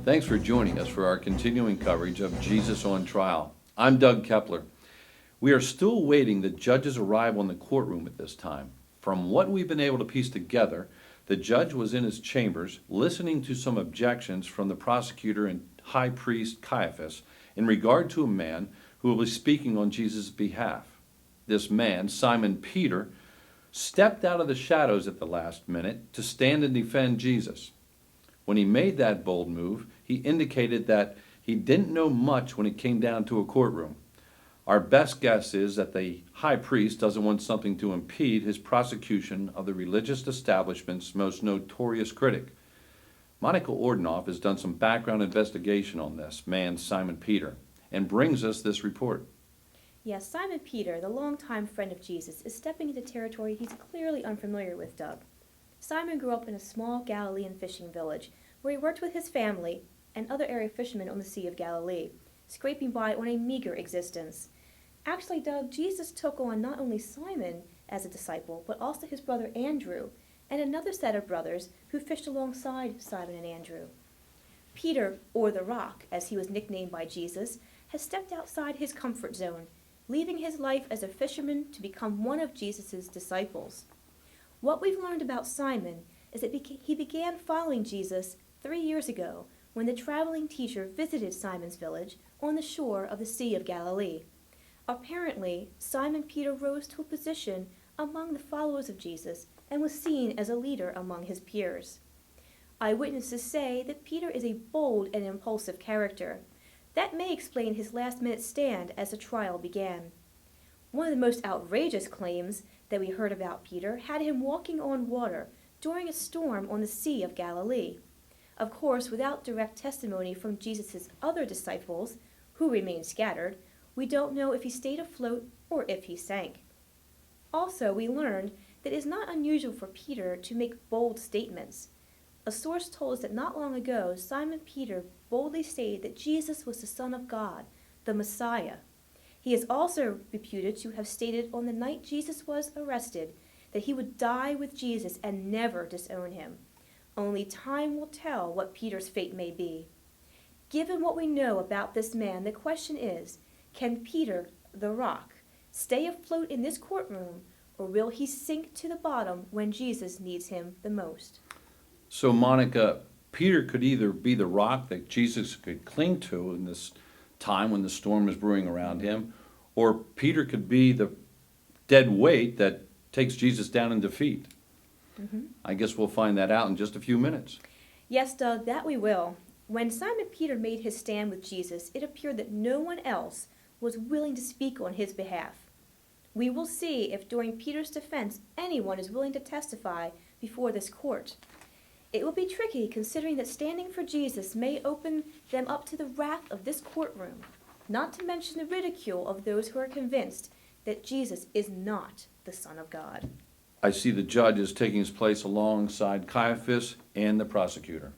Thanks for joining us for our continuing coverage of Jesus on Trial. I'm Doug Kepler. We are still awaiting the judge's arrival in the courtroom at this time. From what we've been able to piece together, the judge was in his chambers listening to some objections from the prosecutor and high priest Caiaphas in regard to a man who will be speaking on Jesus' behalf. This man, Simon Peter, stepped out of the shadows at the last minute to stand and defend Jesus. When he made that bold move, he indicated that he didn't know much when it came down to a courtroom. Our best guess is that the high priest doesn't want something to impede his prosecution of the religious establishment's most notorious critic. Monica Ordenoff has done some background investigation on this man, Simon Peter, and brings us this report. Yes, Simon Peter, the longtime friend of Jesus, is stepping into territory he's clearly unfamiliar with, Doug. Simon grew up in a small Galilean fishing village where he worked with his family and other area fishermen on the Sea of Galilee, scraping by on a meager existence. Actually, Doug, Jesus took on not only Simon as a disciple, but also his brother Andrew and another set of brothers who fished alongside Simon and Andrew. Peter, or the Rock, as he was nicknamed by Jesus, has stepped outside his comfort zone, leaving his life as a fisherman to become one of Jesus' disciples. What we've learned about Simon is that he began following Jesus 3 years ago when the traveling teacher visited Simon's village on the shore of the Sea of Galilee. Apparently, Simon Peter rose to a position among the followers of Jesus and was seen as a leader among his peers. Eyewitnesses say that Peter is a bold and impulsive character. That may explain his last-minute stand as the trial began. One of the most outrageous claims that we heard about Peter had him walking on water during a storm on the Sea of Galilee. Of course, without direct testimony from Jesus' other disciples, who remained scattered, we don't know if he stayed afloat or if he sank. Also, we learned that it is not unusual for Peter to make bold statements. A source told us that not long ago, Simon Peter boldly stated that Jesus was the Son of God, the Messiah. He is also reputed to have stated on the night Jesus was arrested that he would die with Jesus and never disown him. Only time will tell what Peter's fate may be. Given what we know about this man, the question is, can Peter, the Rock, stay afloat in this courtroom, or will he sink to the bottom when Jesus needs him the most? So, Monica, Peter could either be the rock that Jesus could cling to in this time when the storm is brewing around him, or Peter could be the dead weight that takes Jesus down in defeat. I guess we'll find that out in just a few minutes. Yes, Doug, that we will. When Simon Peter made his stand with Jesus, it appeared that no one else was willing to speak on his behalf. We will see if during Peter's defense anyone is willing to testify before this court. It will be tricky considering that standing for Jesus may open them up to the wrath of this courtroom, not to mention the ridicule of those who are convinced that Jesus is not the Son of God. I see the judge is taking his place alongside Caiaphas and the prosecutor.